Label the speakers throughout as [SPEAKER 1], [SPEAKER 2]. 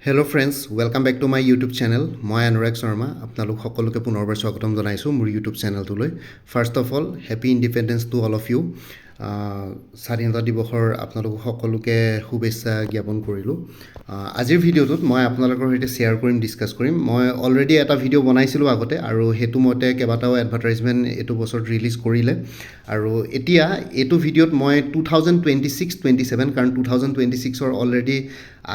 [SPEAKER 1] Hello friends, welcome back to my YouTube channel. মই অনুৰাগ শৰ্মা আপোনালোক সকলোকে পুনৰবাৰ স্বাগতম জনাইছোঁ মোৰ YouTube চেনেলটোলৈ। First of all happy independence to all of you. স্বাধীনতা দিৱসৰ আপোনালোক সকলোকে শুভেচ্ছা জ্ঞাপন কৰিলোঁ। আজিৰ ভিডিঅ'টোত মই আপোনালোকৰ সৈতে শ্বেয়াৰ কৰিম, ডিছকাছ কৰিম। মই অলৰেডি এটা ভিডিঅ' বনাইছিলোঁ আগতে আৰু সেইটো মতে কেইবাটাও এডভাৰটাইজমেণ্ট এইটো বছৰত ৰিলিজ কৰিলে আৰু এতিয়া এইটো ভিডিঅ'ত মই 2026-27 কাৰণ 2026ৰ অলৰেডি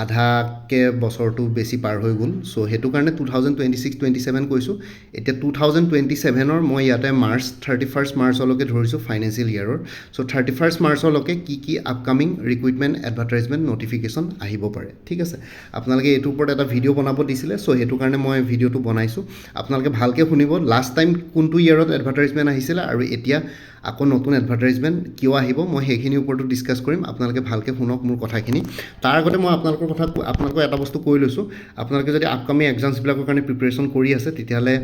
[SPEAKER 1] আধাকে বছৰটো বেছি পাৰ হৈ গ'ল। চ' সেইটো কাৰণে 2026-27 কৈছোঁ। এতিয়া 2027ৰ মই ইয়াতে মাৰ্চ 31 মাৰ্চলৈকে ধৰিছোঁ ফাইনেন্সিয়েল ইয়েৰৰ। চ' 31 মাৰ্চলৈকে কি আপকামিং ৰিক্ৰুইটমেণ্ট এডভাৰটাইজমেণ্ট নটিফিকেশ্যন আহিব পাৰে, ঠিক আছে। আপোনালোকে এইটোৰ ওপৰত এটা ভিডিঅ' বনাব দিছিলে, চ' সেইটো কাৰণে মই ভিডিঅ'টো বনাইছোঁ। আপোনালোকে ভালকৈ শুনিব, লাষ্ট টাইম কোনটো ইয়েৰত এডভাৰটাইজমেণ্ট আহিছিলে আৰু এতিয়া আকৌ নতুন এডভাৰটাইজমেণ্ট কিয় আহিব মই সেইখিনিৰ ওপৰতো ডিছকাছ কৰিম। আপোনালোকে ভালকৈ শুনক মোৰ কথাখিনি। তাৰ আগতে মই আপোনালোকৰ এটা বস্তু কৈ লৈছোঁ। আপোনালোকে যদি আপকামিং এক্সামছবিলাকৰ কাৰণে প্ৰিপেৰেশ্যন কৰি আছে তেতিয়াহ'লে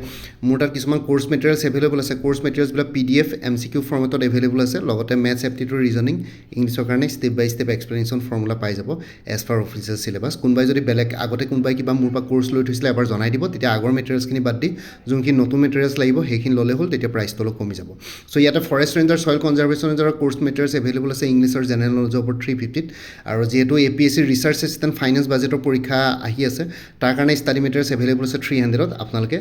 [SPEAKER 1] মোৰ তাত কিছুমান কোৰ্চ মেটেৰিয়েলছ এভেইলেবল আছে। কোৰ্চ মেটেৰিয়েলছবিলাক PDF MCQ ফৰ্মেটত এভেইলেবল আছে। লগতে মেথছ এপ্টিটিউড ৰিজনিং ইংলিছৰ কাৰণে step by step explanation formula পাই যাব এজ পাৰ অফিচিয়েল চিলেবাছ। কোনোবাই যদি বেলেগ আগতে কোনোবাই কিবা মোৰ পৰা কোৰ্চ লৈ থৈছিলে এবাৰ জনাই দিব, তেতিয়া আগৰ মেটেৰিয়েলছখিনি বাদ দি যোনখিনি নতুন মেটেৰিয়েলছ লাগিব সেইখিনি ল'লে হ'ল, তেতিয়া প্ৰাইচটো অলপ কমি যাব। চ' ইয়াতে ফৰেষ্ট ৰেঞ্জাৰ ছইল কনজাৰ্ভেশ্যন ৰেঞ্জাৰৰ কোৰ্চ মেটেৰিয়েলছ এভেইলেবল আছে ইংলিছৰ জেনেৰেল নলেজৰ ওপৰত 350 আৰু যিহেতু APSC ৰিচাৰ্চ এছিষ্টেণ্ট ফাইনেন্স বাজেটৰ পৰীক্ষা আহি আছে তাৰ কাৰণে ষ্টাডি মেটেৰিয়েলছ এভেইলেবল আছে 300ত। আপোনালোকে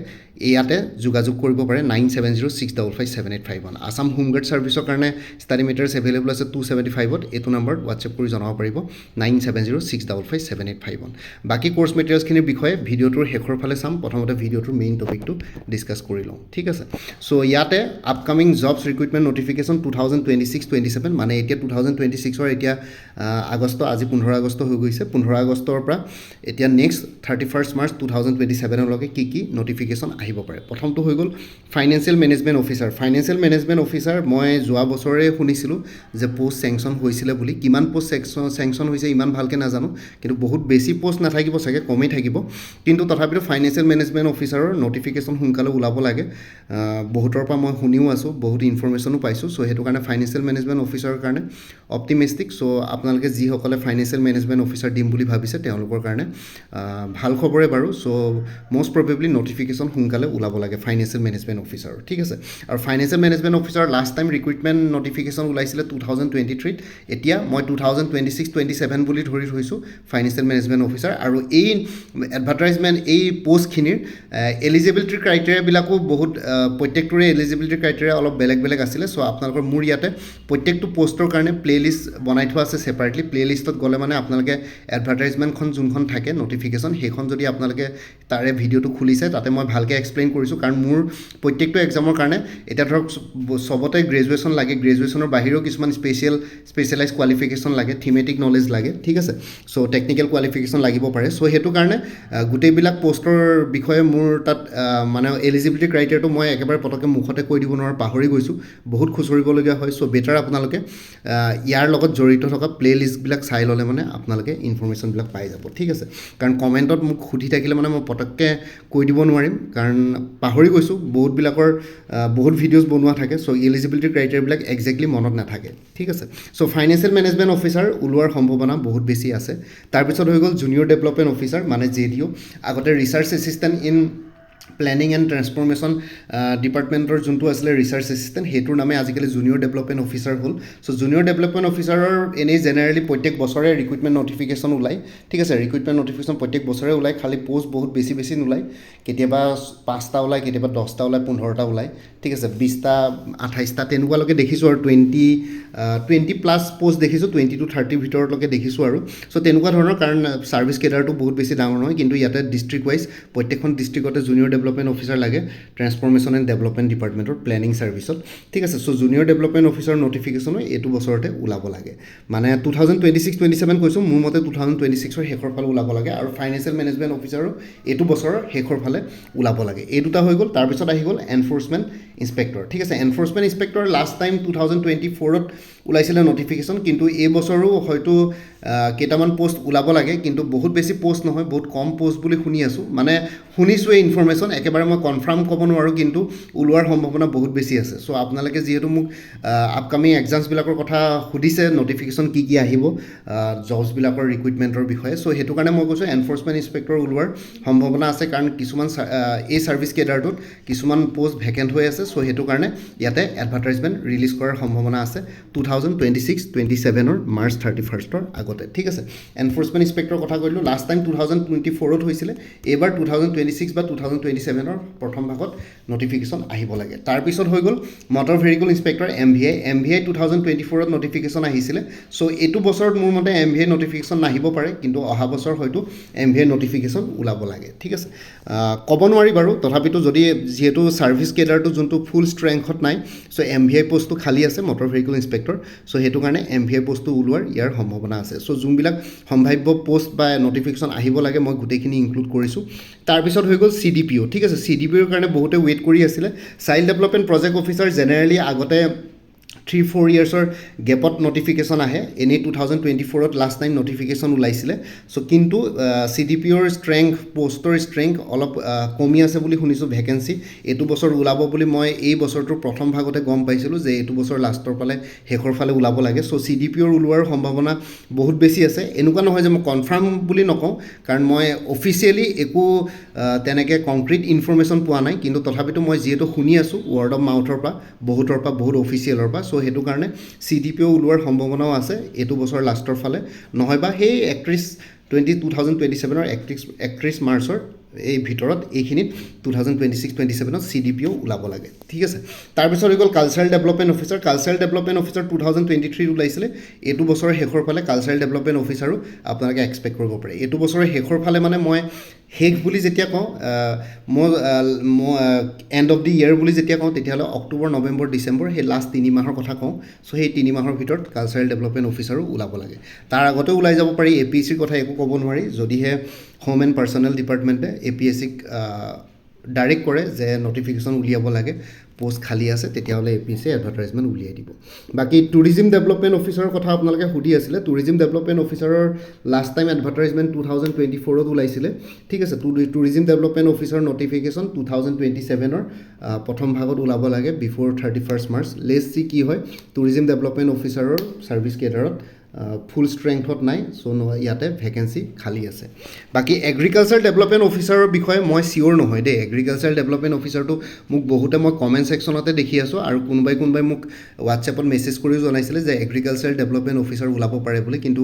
[SPEAKER 1] ইয়াতে যোগাযোগ কৰিব পাৰে 9706557851। আছাম হোমগাৰ্ড ছাৰ্ভিচৰ কাৰণে ষ্টাডি মেটেৰিয়েলছ এভেইলেবল আছে 275ত। এইটো নম্বৰত হোৱাটছএপ কৰি জনাব পাৰিব 9706557851। বাকী কোৰ্চ মেটেৰিয়েলছখিনিৰ বিষয়ে ভিডিঅ'টোৰ শেষৰ ফালে চাম। প্ৰথমতে ভিডিঅ'টোৰ মেইন টপিকটো ডিছকাছ কৰি লওঁ, ঠিক আছে। চ' ইয়াতে আপকামিং জবছ ৰিক্ৰুইটমেণ্ট নটিফিকেশ্যন 2026-27 মানে এতিয়া 2026ৰ এতিয়া আগষ্ট, আজি 15 আগষ্ট হৈ গৈছে। 15 আগষ্টৰ পৰা এতিয়া নেক্সট 31 মাৰ্চ 2027লৈকে কি নটিফিকেশ্যন আহিব পাৰে। প্ৰথমটো হৈ গ'ল financial management officer. Financial management officer মই যোৱা বছৰে শুনিছিলোঁ যে পষ্ট চেংচন হৈছিলে বুলি। কিমান পষ্ট চেংচন হৈছে ইমান ভালকৈ নাজানো, কিন্তু বহুত বেছি পষ্ট নাথাকিব চাগে, কমেই থাকিব। কিন্তু তথাপিতো ফাইনেন্সিয়েল মেনেজমেণ্ট অফিচাৰৰ নটিফিকেশ্যন সোনকালে ওলাব লাগে। বহুতৰ পৰা মই শুনিও আছোঁ, বহুত ইনফৰ্মেশ্যনো পাইছোঁ। চ' সেইটো কাৰণে ফাইনেন্সিয়েল মেনেজমেণ্ট অফিচাৰৰ কাৰণে অপটিমিষ্টিক। চ' আপোনালোকে যিসকলে ফাইনেন্সিয়েল মেনেজমেণ্ট অফিচাৰ দিম বুলি ভাবিছে তেওঁলোকৰ কাৰণে ভাল খবৰে বাৰু। চ' মষ্ট প্ৰবেবলি নটিফিকেশ্যন সোনকালে ওলাব লাগে ফাইনেন্সিয়েল মেনেজমেণ্ট অফিচাৰৰ, ঠিক আছে। আৰু ফাইনেন্সিয়েল মেনেজমেণ্ট অফিচাৰৰ লাষ্ট টাইম ৰিক্ৰুইটমেণ্ট নটিফিকেশ্যন ওলাইছিলে 2023ত। এতিয়া মই 2026-27 বুলি ধৰি থৈছোঁ ফাইনেন্সিয়েল মেনেজমেণ্ট অফিচাৰ। আৰু এই এডভাৰটাইজমেণ্ট এই পষ্টখিনিৰ এলিজিবিলিটি ক্ৰাইটেৰিয়াবিলাকো বহুত, প্ৰত্যেকটোৰে এলিজিবিলিটি ক্ৰাইটেৰিয়া অলপ বেলেগ বেলেগ আছিলে। চ' আপোনালোকৰ মোৰ ইয়াতে প্ৰত্যেকটো পষ্টৰ কাৰণে প্লে'লিষ্ট বনাই থোৱা আছে ছেপাৰেটলি। প্লে'লিষ্টত গ'লে মানে আপোনালোকে এডভাৰটাইজমেণ্টখন যোনখন থাকে নটিফিকেশ্যন সেইখন যদি আপোনালোকে তাৰে ভিডিঅ'টো খুলিছে তাতে মই ভালকৈ এক্সপ্লেইন কৰিছোঁ। কাৰণ মোৰ প্ৰত্যেকটো এক্সামৰ কাৰণে এতিয়া ধৰক চবতে গ্ৰেজুৱেশ্যন লাগে, গ্ৰেজুৱেশ্যনৰ বাহিৰেও কিছুমান স্পেচিয়েলাইজ কোৱালিফিকেশ্যন লাগে, থিমেটিক নলেজ লাগে, ঠিক আছে। চ' টেকনিকেল কোৱালিফিকেশ্যন লাগিব পাৰে। চ' সেইটো কাৰণে গোটেইবিলাক পষ্টৰ বিষয়ে মোৰ তাত মানে এলিজিবিলিটি ক্ৰাইটেৰিয়াটো মই একেবাৰে পটককৈ মুখতে কৈ দিব নোৱাৰোঁ, পাহৰি গৈছোঁ, বহুত খুচৰিবলগীয়া হয়। চ' বেটাৰ আপোনালোকে ইয়াৰ লগত জড়িত থকা প্লে'লিষ্টবিলাক চাই ল'লে মানে আপোনালোকে ইনফৰ্মেশ্যনবিলাক পাই যাব, ঠিক আছে। কাৰণ কমেণ্টত মোক সুধি থাকিলে মানে মই পটককৈ কৈ দিব নোৱাৰিম, কাৰণ পাহৰি গৈছোঁ। বহুত ভিডিঅ'জ বনোৱা থাকে। চ' এলিজিবিলিটি ক্ৰাইটেৰিয়াবিলাক একজেক্টলি মনত নাথাকে, ঠিক আছে। চ' ফাইনেন্সিয়েল মেনেজমেণ্ট অফিচাৰ ওলোৱাৰ সম্ভাৱনা বহুত বেছি আছে। তাৰপিছত হৈ গ'ল জুনিয়ৰ ডেভেলপমেণ্ট অফিচাৰ মানে JDO। আগতে research assistant in planning and transformation ডিপাৰ্টমেণ্টৰ যোনটো আছিলে ৰিচাৰ্চ এছিষ্টেণ্ট, সেইটোৰ নামে আজিকালি জুনিয়ৰ ডেভেলপমেণ্ট অফিচাৰ হ'ল। চ' জুনিয়ৰ ডেভেলপমেণ্ট অফিচাৰৰ এনেই জেনেৰেলি প্ৰত্যেক বছৰে ৰিক্ৰুইটমেণ্ট নটিফিকেশ্যন ওলায়, ঠিক আছে। ৰিক্ৰুইটমেণ্ট নটিফিকেশ্যন প্ৰত্যেক বছৰে ওলায়, খালী পষ্ট বহুত বেছি নোলায়। কেতিয়াবা 5টা ওলায়, কেতিয়াবা 10টা ওলায়, 15টা ওলায়, ঠিক আছে। 20টা 28টা তেনেকুৱালৈকে দেখিছোঁ আৰু 20+ পষ্ট দেখিছোঁ, 20 to 30 ভিতৰলৈকে দেখিছোঁ আৰু। চ' তেনেকুৱা ধৰণৰ, কাৰণ ছাৰ্ভিচ কেডাৰটো বহুত বেছি ডাঙৰ নহয়। কিন্তু ইয়াতে ডিষ্ট্ৰিক্ট ৱাইজ প্ৰত্যেকখন ডিষ্ট্ৰিক্টতে জুনিয়ৰ ডেভেলপমেণ্ট অফিচাৰ লাগে ট্ৰেন্সফৰ্মেশ্যন এণ্ড ডেভেলপমেণ্ট ডিপাৰ্টমেণ্টৰ প্লেনিং ছাৰ্ভিচত, ঠিক আছে। চ' জুনিয়ৰ ডেভেলপমেণ্ট অফিচাৰৰ নটিফিকেশ্যনো এইটো বছৰতে ওলাব লাগে। মানে 2026-27 কৈছোঁ, মোৰ মতে 2026ৰ শেষৰ ফালে ওলাব লাগে। আৰু ফাইনেন্সিয়েল মেনেজমেণ্ট অফিচাৰো এইটো বছৰৰ শেষৰ ফালে ওলাব লাগে। এই দুটা হৈ গ'ল। তাৰপিছত আহি গ'ল এনফৰ্চমেণ্ট ইন্সপেক্টৰ ঠিক আছে এনফৰ্চমেণ্ট ইন্সপেক্টৰ লাষ্ট টাইম 2024ত ওলাইছিলে নটিফিকেশ্যন কিন্তু এই বছৰো হয়তো কেইটামান পোষ্ট ওলাব লাগে কিন্তু বহুত বেছি পোষ্ট নহয় বহুত কম পোষ্ট বুলি শুনি আছোঁ মানে শুনিছোঁ এই ইনফৰমেশ্যন একেবাৰে মই কনফাৰ্ম ক'ব নোৱাৰোঁ কিন্তু ওলোৱাৰ সম্ভাৱনা বহুত বেছি আছে চ' আপোনালোকে যিহেতু মোক আপকামিং এক্সামছবিলাকৰ কথা সুধিছে নটিফিকেশ্যন কি আহিব জবছবিলাকৰ ৰিক্ৰুইটমেণ্টৰ বিষয়ে চ' সেইটো কাৰণে মই কৈছোঁ এনফৰ্চমেণ্ট ইন্সপেক্টৰ ওলোৱাৰ সম্ভাৱনা আছে কাৰণ কিছুমান এই ছাৰ্ভিচ কেডাৰটোত কিছুমান পোষ্ট ভেকেণ্ট হৈ আছে চ' সেইটো কাৰণে ইয়াতে এডভাৰটাইজমেণ্ট ৰিলিজ কৰাৰ সম্ভাৱনা আছে 2026-27 মাৰ্চ 31ৰ আগতে ঠিক আছে এনফৰ্চমেণ্ট ইন্সপেক্টৰৰ কথা কৈছিলোঁ লাষ্ট টাইম 2024ত হৈছিলে এইবাৰ 2026 বা 2027 প্ৰথম ভাগত নটিফিকেশ্যন আহিব লাগে তাৰপিছত হৈ গ'ল মটৰ ভেহিকল ইন্সপেক্টৰ MVI 2024ত নটিফিকেশ্যন আহিছিলে চ' এইটো বছৰত মোৰ মতে MVI নটিফিকেশ্যন নাহিব পাৰে কিন্তু অহা বছৰ হয়তো MVI নটিফিকেশ্যন ওলাব লাগে ঠিক আছে ক'ব নোৱাৰি বাৰু তথাপিতো যদি যিহেতু ছাৰ্ভিচ কেডাৰটো যোনটো ফুল ষ্ট্ৰেংথত নাই চ' MVI পোষ্টটো খালী আছে মটৰ ভেহিকল ইন্সপেক্টৰ চ' সেইটো কাৰণে MVI পোষ্টটো ওলোৱাৰ ইয়াৰ সম্ভাৱনা আছে চ' যোনবিলাক সম্ভাৱ্য পোষ্ট বা নটিফিকেশ্যন আহিব লাগে মই গোটেইখিনি ইনক্লুড কৰিছোঁ তাৰপিছত হৈ গ'ল CDPO ঠিক আছে CDPOৰ কাৰণে বহুতে ৱেইট কৰি আছিলে child development project officer generally আগতে 3-4 ইয়াৰ্ছৰ গেপত নটিফিকেশ্যন আহে এনেই 2024ত লাষ্ট টাইম নটিফিকেশ্যন ওলাইছিলে চ' কিন্তু CDPOৰ পোষ্টৰ ষ্ট্ৰেংথ অলপ কমি আছে বুলি শুনিছোঁ ভেকেঞ্চি এইটো বছৰ ওলাব বুলি মই এই বছৰটোৰ প্ৰথম ভাগতে গম পাইছিলোঁ যে এইটো বছৰ লাষ্টৰ ফালে শেষৰ ফালে ওলাব লাগে চ' CDPOৰ ওলোৱাৰ সম্ভাৱনা বহুত বেছি আছে এনেকুৱা নহয় যে মই কনফাৰ্ম বুলি নকওঁ কাৰণ মই অফিচিয়েলি একো তেনেকৈ কংক্ৰিট ইনফৰমেশ্যন পোৱা নাই কিন্তু তথাপিতো মই যিহেতু শুনি আছোঁ ৱৰ্ড অফ মাউথৰ পৰা বহুত অফিচিয়েলৰ পৰা চ' সেইটো কাৰণে CDPO ওলোৱাৰ সম্ভাৱনাও আছে এইটো বছৰ লাষ্টৰ ফালে নহয় বা সেই 2027ৰ 31 মাৰ্চৰ এই ভিতৰত এইখিনিত 2026-27ত CDPO ওলাব লাগে ঠিক আছে তাৰপিছত হৈ গ'ল কালচাৰেল ডেভেলপমেণ্ট অফিচাৰ 2023 ওলাইছিলে এইটো বছৰৰ শেষৰ ফালে কালচাৰেল ডেভেলপমেণ্ট অফিচাৰো আপোনালোকে এক্সপেক্ট কৰিব পাৰে এইটো বছৰৰ শেষৰ ফালে মানে মই শেষ বুলি যেতিয়া কওঁ মই এণ্ড অফ দি ইয়েৰ বুলি যেতিয়া কওঁ তেতিয়াহ'লে অক্টোবৰ নৱেম্বৰ ডিচেম্বৰ সেই লাষ্ট 3 মাহৰ কথা কওঁ চ' সেই 3 মাহৰ ভিতৰত কালচাৰেল ডেভেলপমেণ্ট অফিচাৰো ওলাব লাগে তাৰ আগতেও ওলাই যাব পাৰি APSCৰ কথা একো ক'ব নোৱাৰি যদিহে হোম এণ্ড পাৰ্চনেল ডিপাৰ্টমেণ্টে APSCক ডাইৰেক্ট কৰে যে নটিফিকেশ্যন উলিয়াব লাগে পোষ্ট খালী আছে তেতিয়াহ'লে APSC এডভাৰটাইজমেণ্ট উলিয়াই দিব বাকী টুৰিজিম ডেভেলপমেণ্ট অফিচাৰৰ কথা আপোনালোকে সুধি আছিলে টুৰিজিম ডেভেলপমেণ্ট অফিচাৰৰ লাষ্ট টাইম এডভাৰটাইজমেণ্ট 2024ত ওলাইছিলে ঠিক আছে টুৰিজিম ডেভেলপমেণ্ট অফিচাৰৰ নটিফিকেশ্যন 2027ৰ প্ৰথম ভাগত ওলাব লাগে বিফ'ৰ 31 মাৰ্চ লেটছ চি কি হয় টুৰিজিম ডেভেলপমেণ্ট অফিচাৰৰ ছাৰ্ভিচ কেডাৰত ফুল ষ্ট্ৰেংথত নাই চ' ইয়াতে ভেকেঞ্চি খালী আছে বাকী এগ্ৰিকালচাৰ ডেভেলপমেণ্ট অফিচাৰৰ বিষয়ে মই চিয়'ৰ নহয় দেই এগ্ৰিকালচাৰ ডেভেলপমেণ্ট অফিচাৰটো মোক বহুতে মই কমেণ্ট ছেকশ্যনতে দেখি আছোঁ আৰু কোনোবাই মোক হোৱাটছএপত মেছেজ কৰিও জনাইছিলে যে এগ্ৰিকালচাৰ ডেভেলপমেণ্ট অফিচাৰ ওলাব পাৰে বুলি কিন্তু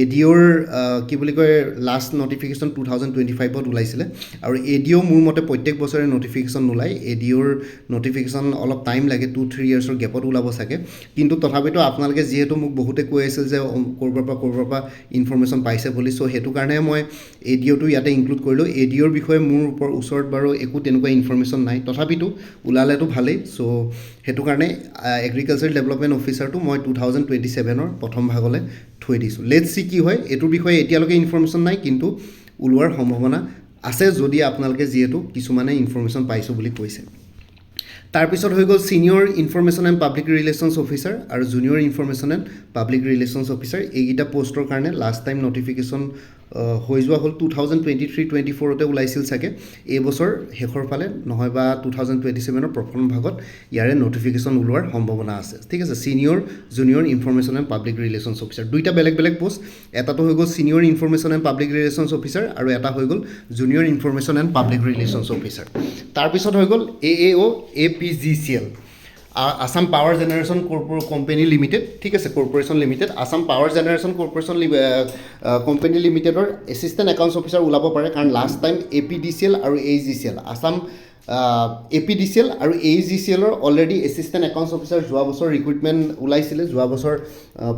[SPEAKER 1] ADOৰ কি বুলি কয় লাষ্ট নটিফিকেশ্যন 2025ত ওলাইছিলে আৰু ADO মোৰ মতে প্ৰত্যেক বছৰে নটিফিকেশ্যন নোলায় ADOৰ নটিফিকেশ্যন অলপ টাইম লাগে 2-3 ইয়াৰ্ছৰ গেপত ওলাব চাগে কিন্তু তথাপিতো আপোনালোকে যিহেতু মোক বহুতে কৈ আছিল যে ক'ৰবাৰ পৰা ইনফৰমেশ্যন পাইছে বুলি চ' সেইটো কাৰণে মই ADOটো ইয়াতে ইনক্লুড কৰিলোঁ ADOৰ বিষয়ে মোৰ ওচৰত বাৰু একো তেনেকুৱা ইনফৰমেশ্যন নাই তথাপিতো ওলালেতো ভালেই চ' সেইটো কাৰণে এগ্ৰিকালচাৰ ডেভেলপমেণ্ট অফিচাৰটো মই 2027ৰ প্ৰথম ভাগলৈ থৈ দিছোঁ লেটছ চি কি হয় এইটোৰ বিষয়ে এতিয়ালৈকে ইনফৰমেশ্যন নাই কিন্তু ওলোৱাৰ সম্ভাৱনা আছে যদি আপোনালোকে যিহেতু কিছুমানে ইনফৰমেশ্যন পাইছোঁ বুলি কৈছে তাৰপিছত হৈ গ'ল senior information and public relations officer আৰু junior information and public relations officer এইকেইটা পোষ্টৰ কাৰণে লাষ্ট টাইম নটিফিকেশ্যন হৈ যোৱা হ'ল 2023-24তে ওলাইছিল চাগে এইবছৰ শেষৰ ফালে নহয় বা 2027ৰ প্ৰথম ভাগত ইয়াৰে নটিফিকেশ্যন ওলোৱাৰ সম্ভাৱনা আছে ঠিক আছে senior junior information and public relations officer দুইটা বেলেগ পোষ্ট এটাটো হৈ গ'ল senior information and public relations officer আৰু এটা হৈ গ'ল junior information and public relations officer তাৰপিছত হৈ গ'ল AAO APGCL Assam power generation company limited ঠিক আছে corporation limited Assam power generation corporation company লিমিটেডৰ এছিষ্টেণ্ট একাউণ্টছ অফিচাৰ ওলাব পাৰে কাৰণ লাষ্ট টাইম APDCL আৰু AGCL আসাম APDCL আৰু AGCLৰ অলৰেডি এছিষ্টেণ্ট একাউণ্টছ অফিচাৰ যোৱা বছৰ ৰিক্ৰুইটমেণ্ট ওলাইছিলে যোৱা বছৰ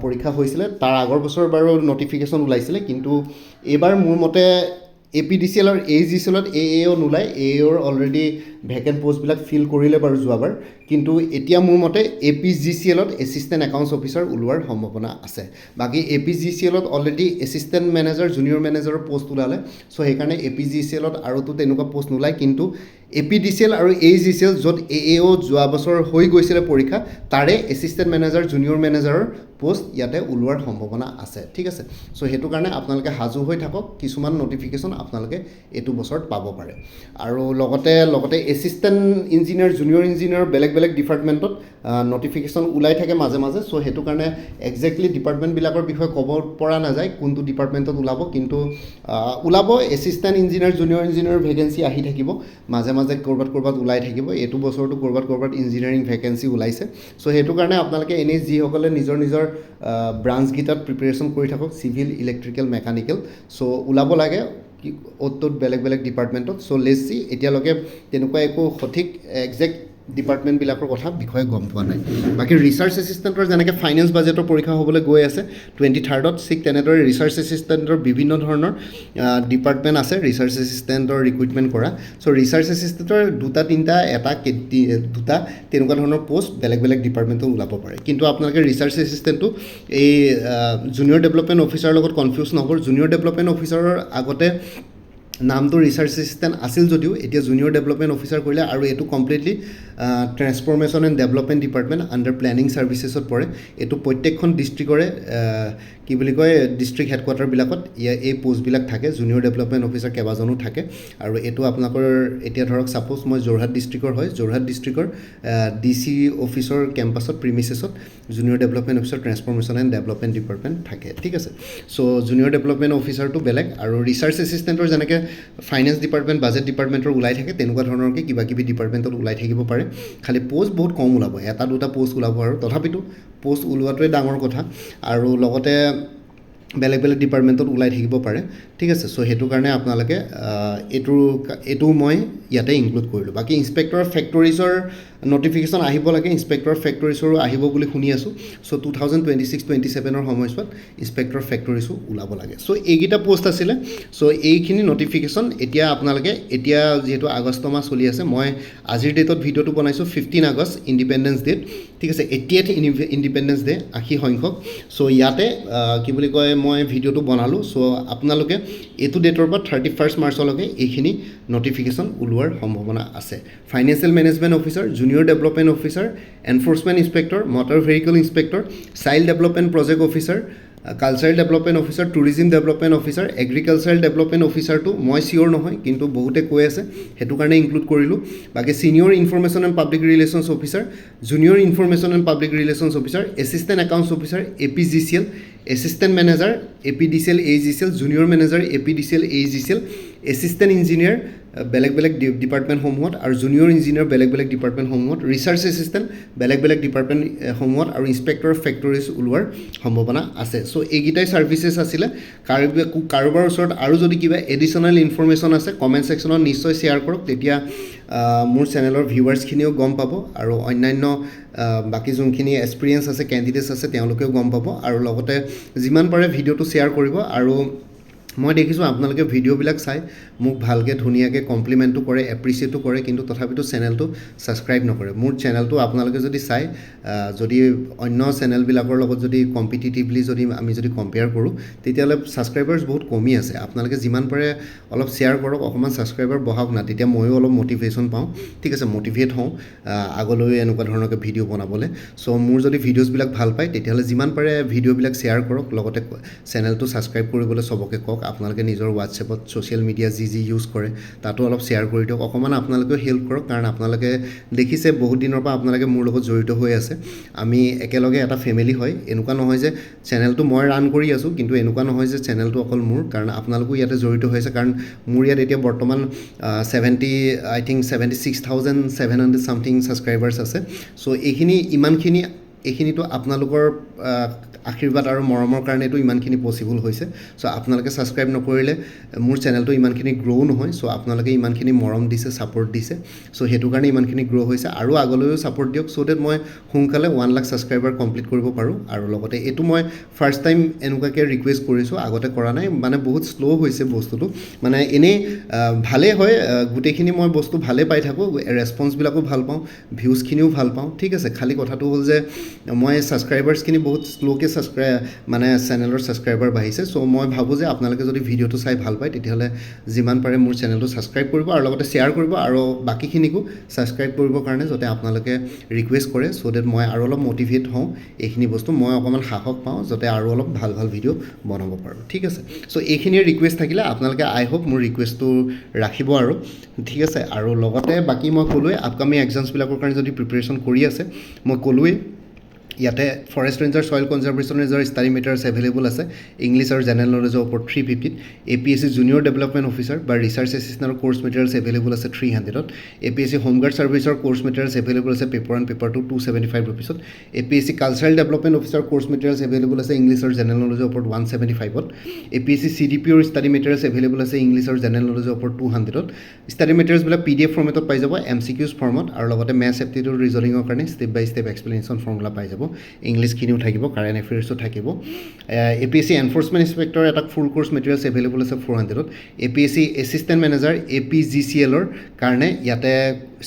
[SPEAKER 1] পৰীক্ষা হৈছিলে তাৰ আগৰ বছৰ বাৰু নটিফিকেশ্যন ওলাইছিলে কিন্তু এইবাৰ মোৰ মতে APDCL আৰু AGCLত AAO নোলায় AAOৰ অলৰেডি ভেকেণ্ট পোষ্টবিলাক ফিল কৰিলে বাৰু যোৱাবাৰ কিন্তু এতিয়া মোৰ মতে APGCLত এছিষ্টেণ্ট একাউণ্টছ অফিচাৰ ওলোৱাৰ সম্ভাৱনা আছে বাকী APGCLত অলৰেডি এছিষ্টেণ্ট মেনেজাৰ জুনিয়ৰ মেনেজাৰৰ পোষ্ট ওলালে চ' সেইকাৰণে APGCLত আৰুতো তেনেকুৱা পোষ্ট নোলায় কিন্তু APDCL আৰু AGCL য'ত AAO যোৱা বছৰ হৈ গৈছিলে পৰীক্ষা তাৰে এছিষ্টেণ্ট মেনেজাৰ জুনিয়ৰ মেনেজাৰৰ পোষ্ট ইয়াতে ওলোৱাৰ সম্ভাৱনা আছে ঠিক আছে চ' সেইটো কাৰণে আপোনালোকে সাজু হৈ থাকক কিছুমান নটিফিকেশ্যন আপোনালোকে এইটো বছৰত পাব পাৰে আৰু লগতে এছিষ্টেণ্ট ইঞ্জিনিয়াৰ জুনিয়ৰ ইঞ্জিনিয়াৰ বেলেগ ডিপাৰ্টমেণ্টত নটিফিকেশ্যন ওলাই থাকে মাজে মাজে চ' সেইটো কাৰণে একজেক্টলি ডিপাৰ্টমেণ্টবিলাকৰ বিষয়ে ক'ব পৰা নাযায় কোনটো ডিপাৰ্টমেণ্টত ওলাব কিন্তু ওলাব assistant engineer junior engineer vacancy আহি থাকিব মাজে ক'ৰবাত ওলাই থাকিব এইটো বছৰতো ক'ৰবাত ইঞ্জিনিয়াৰিং ভেকেঞ্চি ওলাইছে চ' সেইটো কাৰণে আপোনালোকে এনেই যিসকলে নিজৰ ব্ৰাঞ্চকেইটাত প্ৰিপেৰেশ্যন কৰি থাকক চিভিল ইলেক্ট্ৰিকেল মেকানিকেল চ' ওলাব লাগে অ'ত বেলেগ ডিপাৰ্টমেণ্টত চ' লেটছ চি এতিয়ালৈকে তেনেকুৱা একো সঠিক একজেক্ট ডিপাৰ্টমেণ্টবিলাকৰ কথা বিষয়ে গম পোৱা নাই বাকী ৰিচাৰ্চ এছিষ্টেণ্টৰ যেনেকৈ ফাইনেন্স বাজেটৰ পৰীক্ষা হ'বলৈ গৈ আছে 23rd ঠিক তেনেদৰে ৰিচাৰ্চ এছিষ্টেণ্টৰ বিভিন্ন ধৰণৰ ডিপাৰ্টমেণ্ট আছে ৰিচাৰ্চ এছিষ্টেণ্টৰ ৰিক্ৰুইটমেণ্ট কৰা চ' ৰিচাৰ্চ এছিষ্টেণ্টৰ দুটা তেনেকুৱা ধৰণৰ পোষ্ট বেলেগ ডিপাৰ্টমেণ্টত ওলাব পাৰে কিন্তু আপোনালোকে ৰিচাৰ্চ এছিষ্টেণ্টটো এই জুনিয়ৰ ডেভেলপমেণ্ট অফিচাৰৰ লগত কনফিউজ নহ'ব জুনিয়ৰ ডেভেলপমেণ্ট অফিচাৰৰ আগতে নামটো ৰিচাৰ্চ এছিষ্টেণ্ট আছিল যদিও এতিয়া জুনিয়ৰ ডেভেলপমেণ্ট অফিচাৰ কৰিলে আৰু এইটো completely transformation and development department under planning ছাৰ্ভিচেছত পৰে এইটো প্ৰত্যেকখন ডিষ্ট্ৰিক্টৰে কি বুলি কয় ডিষ্ট্ৰিক্ট হেডকোৱাৰ্টাৰবিলাকত এই পোষ্টবিলাক থাকে জুনিয়ৰ ডেভেলপমেণ্ট অফিচাৰ কেইবাজনো থাকে আৰু এইটো আপোনালোকৰ এতিয়া ধৰক ছাপ'জ মই যোৰহাট ডিষ্ট্ৰিক্টৰ হয় যোৰহাট ডিষ্ট্ৰিক্টৰ DC অফিচৰ কেম্পাছত প্ৰিমিচেছত junior development officer transformation and development department থাকে ঠিক আছে চ' জুনিয়ৰ ডেভেলপমেণ্ট অফিচাৰটো বেলেগ আৰু ৰিচাৰ্চ এছিষ্টেণ্টৰ যেনেকৈ ফাইনেন্স ডিপাৰ্টমেণ্ট বাজেট ডিপাৰ্টমেণ্টৰ ওলাই থাকে তেনেকুৱা ধৰণৰকৈ কিবা ডিপাৰ্টমেণ্টত ওলাই থাকিব পাৰে খালি পোষ্ট বহুত কম ওলাব এটা দুটা পোষ্ট ওলাব আৰু তথাপিতো পোষ্ট ওলোৱাটোৱে ডাঙৰ কথা আৰু লগতে বেলেগ ডিপাৰ্টমেণ্টত ওলাই থাকিব পাৰে ঠিক আছে চ' সেইটো কাৰণে আপোনালোকে এইটো মই ইয়াতে ইনক্লুড কৰিলোঁ বাকী ইনস্পেক্টৰ ফেক্টৰীজৰ নটিফিকেশ্যন আহিব লাগে ইনস্পেক্টৰ ফেক্টৰীজৰো আহিব বুলি শুনি আছোঁ চ' 2026-27 সময়ছোৱাত ইনস্পেক্টৰ ফেক্টৰীজো ওলাব লাগে চ' এইকেইটা পোষ্ট আছিলে চ' এইখিনি নটিফিকেশ্যন এতিয়া আপোনালোকে এতিয়া যিহেতু আগষ্ট মাহ চলি আছে মই আজিৰ ডেটত ভিডিঅ'টো বনাইছোঁ 15 আগষ্ট ইণ্ডিপেণ্ডেন্স ডেট ঠিক আছে 80th ইণ্ডিপেণ্ডেন্স ডে 80 সংখ্যক চ' ইয়াতে কি বুলি কয় মই ভিডিঅ'টো বনালোঁ চ' আপোনালোকে এইটো ডেটৰ পৰা 31 মাৰ্চলৈকে এইখিনি নটিফিকেশ্যন ওলোৱাৰ সম্ভাৱনা আছে financial management officer junior development officer enforcement inspector motor vehicle inspector child development project officer cultural development officer tourism development officer agricultural development অফিচাৰটো মই চিয়'ৰ নহয় কিন্তু বহুতে কৈ আছে সেইটো কাৰণে ইনক্লুড কৰিলোঁ বাকী senior information and public relations officer junior information and public relations officer assistant accounts officer APGCL assistant manager APDCL AGCL junior manager APDCL AGCL assistant engineer বেলেগ ডিপাৰ্টমেণ্টসমূহত আৰু জুনিয়ৰ ইঞ্জিনিয়াৰ বেলেগ ডিপাৰ্টমেণ্টসমূহত ৰিচাৰ্চ এছিষ্টেণ্ট বেলেগ ডিপাৰ্টমেণ্টসমূহত আৰু inspector ফেক্টৰীজ ওলোৱাৰ সম্ভাৱনা আছে চ' এইকেইটাই services আছিলে কাৰোবাৰ ওচৰত আৰু যদি কিবা এডিশ্যনেল ইনফৰমেশ্যন আছে কমেণ্ট ছেকশ্যনত নিশ্চয় শ্বেয়াৰ কৰক তেতিয়া মোৰ চেনেলৰ ভিউৱাৰ্ছখিনিও গম পাব আৰু অন্যান্য বাকী যোনখিনি এক্সপিৰিয়েঞ্চ আছে কেণ্ডিডেটছ আছে তেওঁলোকেও গম পাব আৰু লগতে যিমান পাৰে ভিডিঅ'টো শ্বেয়াৰ কৰিব আৰু মই দেখিছোঁ আপোনালোকে ভিডিঅ'বিলাক চাই মোক ভালকৈ ধুনীয়াকৈ কমপ্লিমেণ্টো কৰে এপ্ৰিচিয়েটো কৰে কিন্তু তথাপিতো চেনেলটো ছাবস্ক্ৰাইব নকৰে মোৰ চেনেলটো আপোনালোকে যদি চাই যদি অন্য চেনেলবিলাকৰ লগত যদি কম্পিটিটিভলি আমি যদি কম্পেয়াৰ কৰোঁ তেতিয়াহ'লে ছাবস্ক্ৰাইবাৰ্ছ বহুত কমি আছে আপোনালোকে যিমান পাৰে অলপ শ্বেয়াৰ কৰক অকণমান ছাবস্ক্ৰাইবাৰ বঢ়াওক না তেতিয়া ময়ো অলপ মটিভেশ্যন পাওঁ ঠিক আছে মটিভেট হওঁ আগলৈ এনেকুৱা ধৰণৰকৈ ভিডিঅ' বনাবলৈ চ' মোৰ যদি ভিডিঅ'ছবিলাক ভাল পায় তেতিয়াহ'লে যিমান পাৰে ভিডিঅ'বিলাক শ্বেয়াৰ কৰক লগতে চেনেলটো ছাবস্ক্ৰাইব কৰিবলৈ চবকে কওক আপোনালোকে নিজৰ হোৱাটছএপত ছ'চিয়েল মিডিয়া যি ইউজ কৰে তাতো অলপ শ্বেয়াৰ কৰি দিয়ক অকণমান আপোনালোকেও হেল্প কৰক কাৰণ আপোনালোকে দেখিছে বহুত দিনৰ পৰা আপোনালোকে মোৰ লগত জড়িত হৈ আছে আমি একেলগে এটা ফেমিলি হয় এনেকুৱা নহয় যে চেনেলটো মই ৰান কৰি আছোঁ কিন্তু এনেকুৱা নহয় যে চেনেলটো অকল মোৰ কাৰণ আপোনালোকো ইয়াতে জড়িত হৈ আছে কাৰণ মোৰ ইয়াত এতিয়া বৰ্তমান 76,700 ছাবস্ক্ৰাইবাৰ্ছ আছে চ' এইখিনি ইমানখিনি এইখিনিতো আপোনালোকৰ আশীৰ্বাদ আৰু মৰমৰ কাৰণেতো ইমানখিনি পচিবল হৈছে চ' আপোনালোকে ছাবস্ক্ৰাইব নকৰিলে মোৰ চেনেলটো ইমানখিনি গ্ৰ' নহয় চ' আপোনালোকে ইমানখিনি মৰম দিছে ছাপোৰ্ট দিছে চ' সেইটো কাৰণে ইমানখিনি গ্ৰ' হৈছে আৰু আগলৈও ছাপোৰ্ট দিয়ক চ' ডেট মই সোনকালে 1 লাখ ছাবস্ক্ৰাইবাৰ কমপ্লিট কৰিব পাৰোঁ আৰু লগতে এইটো মই ফাৰ্ষ্ট টাইম এনেকুৱাকৈ ৰিকুৱেষ্ট কৰিছোঁ আগতে কৰা নাই মানে বহুত শ্ল' হৈছে বস্তুটো মানে এনেই ভালেই হয় গোটেইখিনি মই বস্তু ভালে পাই থাকোঁ ৰেছপন্সবিলাকো ভাল পাওঁ ভিউজখিনিও ভাল পাওঁ ঠিক আছে খালি কথাটো হ'ল যে মই ছাবস্ক্ৰাইবাৰ্ছখিনি বহুত শ্ল'কৈ মানে চেনেলৰ ছাবস্ক্ৰাইবাৰ বাঢ়িছে চ' মই ভাবোঁ যে আপোনালোকে যদি ভিডিঅ'টো চাই ভাল পায় তেতিয়াহ'লে যিমান পাৰে মোৰ চেনেলটো ছাবস্ক্ৰাইব কৰিব আৰু লগতে শ্বেয়াৰ কৰিব আৰু বাকীখিনিকো ছাবস্ক্ৰাইব কৰিবৰ কাৰণে যাতে আপোনালোকে ৰিকুৱেষ্ট কৰে চ' ডেট মই আৰু অলপ মটিভেট হওঁ এইখিনি বস্তু মই অকণমান সাহস পাওঁ যাতে আৰু অলপ ভাল ভাল ভিডিঅ' বনাব পাৰোঁ ঠিক আছে চ' এইখিনিয়ে ৰিকুৱেষ্ট থাকিলে আপোনালোকে আই হোপ মোৰ ৰিকুৱেষ্টটো ৰাখিব আৰু ঠিক আছে আৰু লগতে বাকী মই ক'লোৱে আপকামিং এক্সামছবিলাকৰ কাৰণে যদি প্ৰিপেৰেশ্যন কৰি আছে মই ক'লোৱেই ইয়াতে forest ranger soil conservation ranger study matters available আছে ইংলিছ আৰু জেনেৰেল নলেজৰ ওপৰত 350 APSC জুনিয়ৰ ডেভেলপমেণ্ট অফিচাৰ বা ৰিচাৰ্চ এছিষ্টেণ্টৰ কোৰ্চ মেটেৰিয়েলছ এভেইলেবল আছে 300ত APSC হোমগাৰ্ড ছাৰ্ভিচৰ কোৰ্চ মেটেৰিয়েলছ এভেইলেবল আছে পেপাৰ 1 পেপাৰ 2 275 ৰুপিছত APSC cultural development officer course materials available আছে ইংলিছ আৰু জেনেৰেল নলেজৰ ওপৰত 175ত APSC CDPOৰ ষ্টাডি মেটেৰিয়েলছ এভেইলেবল আছে ইংলিছ আৰু জেনেৰেল নলেজৰ ওপৰত 200ত ষ্টাডি মেটেৰিয়েলছবিলাক PDF ফৰ্মেটত পাই যাব MCQs ফৰ্মত আৰু লগতে মেথছ এপ্টিটিউড ৰিজনিঙৰ কাৰণে step by step explanation formula পাই যাব ইংলিছখিনিও থাকিব কাৰেণ্ট এফেয়াৰ্ছো থাকিব APSC এনফৰ্চমেণ্ট ইনস্পেক্টৰ এটা ফুল কোৰ্চ মেটেৰিয়েলছ এভেইলেবল আছে 400ত APSC এছিষ্টেণ্ট মেনেজাৰ APGCLৰ কাৰণে ইয়াতে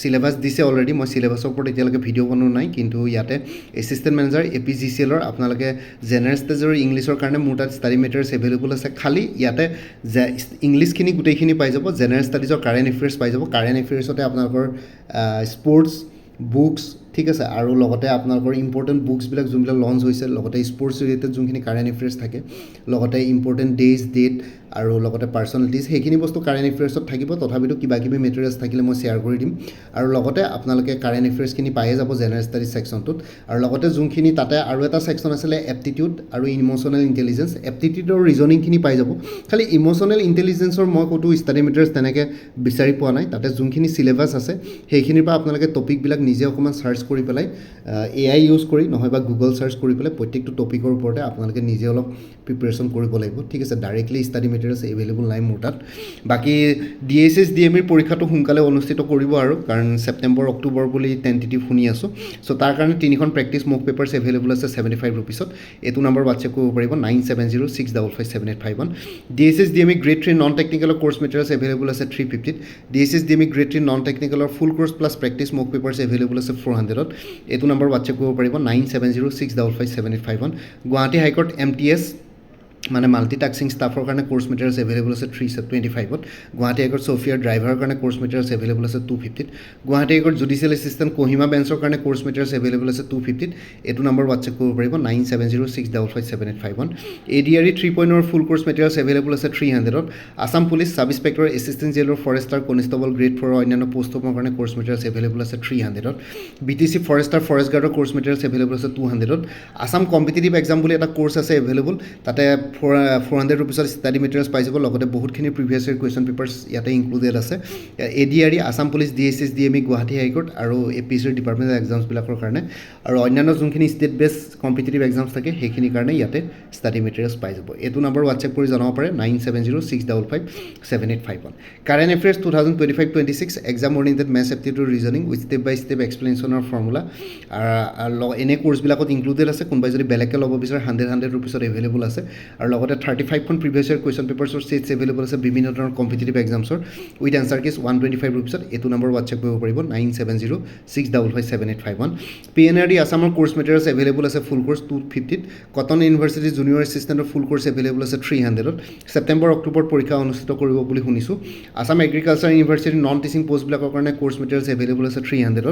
[SPEAKER 1] চিলেবাছ দিছে অলৰেডি মই চিলেবাছৰ ওপৰত এতিয়ালৈকে ভিডিঅ' বনোৱা নাই কিন্তু ইয়াতে এছিষ্টেণ্ট মেনেজাৰ APGCLৰ আপোনালোকে জেনেৰেল ষ্টেজৰ ইংলিছৰ কাৰণে মোৰ তাত ষ্টাডি মেটেৰিয়েলছ এভেইলেবল আছে খালি ইয়াতে যে ইংলিছখিনি গোটেইখিনি পাই যাব জেনেৰেল ষ্টাডিজৰ কাৰেণ্ট এফেয়াৰ্ছ পাই যাব কাৰেণ্ট এফেয়াৰ্ছতে আপোনালোকৰ স্পৰ্টছ বুকছ ঠিক আছে আৰু লগতে আপোনালোকৰ ইম্পৰ্টেণ্ট বুকছবিলাক যোনবিলাক লঞ্চ হৈছে লগতে স্পৰ্টছ ৰিলেটেড যোনখিনি কাৰেণ্ট এফেয়াৰ্ছ থাকে লগতে ইম্পৰ্টেণ্ট ডেজ ডেট আৰু লগতে পাৰ্চনেলিটিজ সেইখিনি বস্তু কাৰেণ্ট এফেয়াৰ্ছত থাকিব তথাপিতো কিবা কিবি মেটেৰিয়েলছ থাকিলে মই শ্বেয়াৰ কৰি দিম আৰু লগতে আপোনালোকে কাৰেণ্ট এফেয়াৰ্ছখিনি পায়ে যাব জেনেৰেল ষ্টাডিজ ছেকশ্যনটোত আৰু লগতে যোনখিনি তাতে আৰু এটা ছেকশ্যন আছিলে এপ্টিটিউড আৰু ইম'চনেল ইণ্টেলিজেঞ্চ এপ্টিটিউডৰ ৰিজনিংখিনি পাই যাব খালি ইম'চনেল ইণ্টেলিজেঞ্চৰ মই ক'তো ষ্টাডি মেটেৰিয়েলছ তেনেকৈ বিচাৰি পোৱা নাই তাতে যোনখিনি চিলেবাছ আছে সেইখিনিৰ পৰা আপোনালোকে টপিকবিলাক নিজে অকণমান চাৰ্চ কৰি পেলাই AI ইউজ কৰি নহয় বা গুগল চাৰ্চ কৰি পেলাই প্ৰত্যেকটো টপিকৰ ওপৰতে আপোনালোকে নিজে অলপ প্ৰিপেৰেশ্যন কৰিব লাগিব ঠিক আছে ডাইৰেক্টলি ষ্টাডি মেটেৰিয়েলছ এভেইলেবল নাই মোৰ তাত বাকী DSS DMEৰ পৰীক্ষাটো সোনকালে অনুষ্ঠিত কৰিব আৰু কাৰণ ছেপ্টেম্বৰ অক্টোবৰ বুলি টেণ্টেটিভ শুনি আছোঁ চ' তাৰ কাৰণে 3খন প্ৰেক্টিছ মক পেপাৰ্ছ এভেইলেবল আছে 75 ৰুপিছত এইটো নম্বৰ হোৱাটছএপ কৰিব পাৰিব 9706555751 DSS DME গ্ৰেড 3 নন টেকনিকেলৰ কোৰ্চ মেটেৰিয়েলছ এভেইলেবল আছে 350ত DSS DME গ্ৰেড 3 নন টেকনিকেলৰ full course plus practice mock papers available আছে 400ত এইটো নম্বৰ হোৱাটছএপ কৰিব পাৰিব 9706555751 গুৱাহাটী হাইকোৰ্ট MTS মানে মাল্টিটাস্কিং ষ্টাফৰ কাৰণে কোৰ্চ মেটেৰিয়েলছ এভেইলেবল আছে 325ত গুৱাহাটী হাইকোৰ্ট ছফিয়াৰ ড্ৰাইভাৰৰ কাৰণে কোৰ্চ মেটেৰিয়েলছ এভেইলেবল আছে 250ত Guwahati high court judicial assistant Kohima বেঞ্চৰ কাৰণে কোৰ্চ মেটেৰিয়েলছ এভেইলেবল আছে 250ত এইটো নম্বৰ হোৱাটছএপ কৰিব পাৰিব 9706555751 ADRE 3.0 full course materials available আছে 300ত Assam police sub inspector assistant jailer forester constable grade 4 অন্যান্য পোষ্টৰ কাৰণে কোৰ্চ মেটেৰিয়েলছ এভেইলেবল আছে 300ত BTC ফৰেষ্টাৰ ফৰেষ্ট গাৰ্ডৰ কোৰ্চ মেটেৰিয়েলছ এভেইলেবল আছে 200ত আছাম কম্পিটিটিভ এক্সাম বুলি এটা কোৰ্চ আছে এভেইলেবল তাতে 400 ৰুপিছত ষ্টাডি মেটেৰিয়েলছ পাই যাব লগতে বহুতখিনি প্ৰিভিয়াছ ইয়েৰ কুৱেশ্যন পেপাৰ্ছ ইয়াতে ইনক্লুডেড আছে ADRE Assam police DSS DME Guwahati high court আৰু APSCৰ ডিপাৰ্টমেণ্টেল এক্সামছবিলাকৰ কাৰণে আৰু অন্যান্য যোনখিনি ষ্টেট বেছ কম্পিটিটিভ এক্সামছ থাকে সেইখিনিৰ কাৰণে ইয়াতে ষ্টাডি মেটেৰিয়েলছ পাই যাব এইটো নম্বৰ হোৱাটছএপ কৰি জনাব পাৰে 9706555751 current affairs 2025-26 exam oriented maths aptitude reasoning with step by step এক্সপ্লেনেশ্যনৰ ফৰ্মুলা এনে কোৰ্চবিলাকত ইনক্লুডেড আছে কোনোবাই যদি বেলেগকৈ ল'ব বিচাৰে 100 ৰুপিছত এভেইলেবল আছে আৰু লগতে 35খন প্ৰিভিয়াছ ইয়েৰ কুৱেশ্যন পেপাৰ্ছৰ ছেটছ এভেইলেবল আছে বিভিন্ন ধৰণৰ কম্পিটিটিভ এক্সামছৰ উইথ এনচাৰ কিজ 125 ৰুপিছত এইটো নম্বৰ হোৱাটছএপ কৰিব পাৰিব 9706555751 PNRD আছামৰ কোৰ্চ মেটেৰিয়েলছ এভেইলেবল আছে ফুল কোৰ্চ 250ত কটন ইউনিভাৰ্চিটি জুনিয়ৰ এছিষ্টেণ্টৰ ফুল কোৰ্চ এভেইলেবল আছে 300ত ছেপ্টেম্বৰ অক্টোবৰত পৰীক্ষা অনুষ্ঠিত কৰিব বুলি শুনিছোঁ আছাম এগ্ৰিকালচাৰ ইউনিভাৰ্চিটিৰ নন টিচিং পোষ্টবিলাকৰ কাৰণে কোৰ্চ মেটেৰিয়েলছ এভেইলেবল আছে 300ত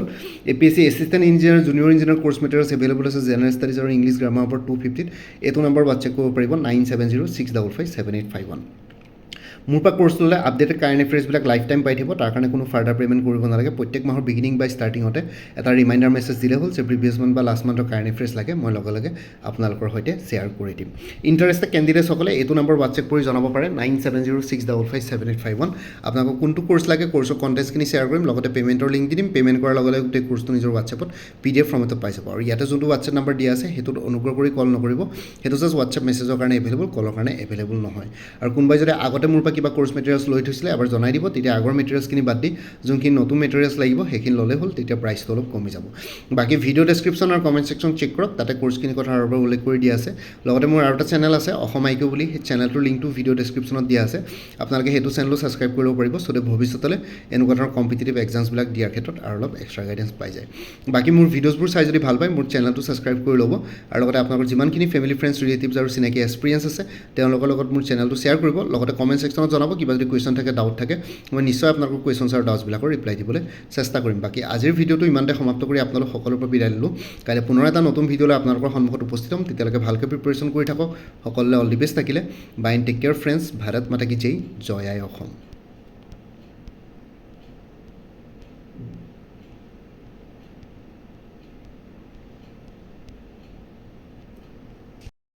[SPEAKER 1] APSC assistant engineer junior engineer course materials available আছে জেনেৰেল ষ্টাডিজ আৰু ইংলিছ গ্ৰামাৰ ওপৰত 250ত এইটো নম্বৰ হোৱাটছএপ কৰিব 9706555751 মোৰ পৰা কোৰ্চ ল'লে আপডেটেড কাৰেণ্ট এফেয়াৰ্ছবিলাক লাইফ টাইম পাই থাকিব তাৰ কাৰণে কোনো ফাৰ্ডাৰ পে'মেণ্ট কৰিব নালাগে প্ৰত্যেক মাহৰ বিগিনিং বা ষ্টাৰ্টিঙতে এটা ৰিমাইণ্ডাৰ মেছেজ দিলে হ'ল যে প্ৰিভিয়াছ মান্থ বা লাষ্ট মান্থৰ কাৰেণ্ট এফেয়াৰ্ছ লাগে মই লগে লগে আপোনালোকৰ সৈতে শ্বেয়াৰ কৰি দিম ইণ্টাৰেষ্টেড কেণ্ডিডেটসকলে এইটো নম্বৰ হোৱাটছএপ কৰি জনাব পাৰে 9706557851 আপোনালোকক কোনটো কোৰ্চ লাগে কোৰ্চৰ কণ্টেষ্টখিনি শ্বেয়াৰ কৰিম লগতে পে'মেণ্টৰ লিংক দি দিম পে'মেণ্ট কৰাৰ লগে লগে গোটেই কোৰ্চটো নিজৰ হোৱাটছএপত PDF ফৰ্মেটত পাই যাব আৰু ইয়াতে যোনটো হোৱাটছএপ নম্বৰ দিয়া আছে সেইটোত অনুগ্ৰহ কৰি কল নকৰিব সেইটো জাষ্ট হোৱাটছএপ মেছেজৰ কাৰণে এভেইলেবল কলৰ কাৰণে এভেইলেবল নহয় আৰু কোনোবাই যদি আগতে মোৰ পৰা কিবা কোৰ্চ মেটেৰিয়েলছ লৈ থৈছিলে এবাৰ জনাই দিব তেতিয়া আগৰ মেটেৰিয়েলছখিনি বাদ দি যোনখিনি নতুন মেটেৰিয়েলছ লাগিব সেইখিনি ল'লে হ'ল তেতিয়া প্ৰাইচটো অলপ কমি যাব বাকী ভিডিঅ' ডেছক্ৰিপশ্যন আৰু কমেণ্ট ছেকশ্যন চেক কৰক তাতে কোৰ্চখিনি কথা আৰু এবাৰ উল্লেখ কৰি দিয়া আছে লগতে মোৰ আৰু এটা চেনেল আছে অসম IQ বুলি সেই চেনেলটোৰ লিংকটো ভিডিঅ' ডেছক্ৰিপশ্যনত দিয়া আছে আপোনালোকে সেইটো চেনেলো ছাবস্ক্ৰাইব কৰিব পাৰিব চ' ভৱিষ্যতলৈ এনেকুৱা ধৰণৰ কম্পিটিটিভ এক্সামছবিলাক দিয়াৰ ক্ষেত্ৰত আৰু অলপ এক্সট্ৰা গাইডেঞ্চ পাই যায় বাকী মোৰ ভিডিঅ'ছবোৰ চাই যদি ভাল পায় মোৰ চেনেলটো ছাবস্ক্ৰাইব কৰি ল'ব আৰু লগতে আপোনালোকৰ যিমানখিনি ফেমিলি ফ্ৰেণ্ডছ ৰিলেটিভছ আৰু চিনাকি এক্সপিৰিয়েঞ্চ আছে তেওঁলোকৰ লগত মোৰ চেনেলটো শ্বেয়াৰ কৰিব লগতে কমেণ্ট ছেকশ্যনত জনাব কিবা যদি কুৱেশ্যন থাকে ডাউট থাকে মই নিশ্চয় আপোনালোকৰ কুৱেশ্যনছ আৰু ডাউটছবিলাকৰ ৰিপ্লাই দিবলৈ চেষ্টা কৰিম বাকী আজিৰ ভিডিঅ'টো ইমানতে সমাপ্ত কৰি আপোনালোক সকলোৰে পৰা বিদায় দিলোঁ কাইলৈ পুনৰ এটা নতুন ভিডিঅ'লৈ আপোনালোকৰ সন্মুখত উপস্থিত হ'ম তেতিয়ালৈকে ভালকৈ প্ৰিপেৰেশ্যন কৰি থাকক সকলোলৈ অল দি বেষ্ট থাকিলে bye and take care friends Bharat মাতা কি জয় আই অসম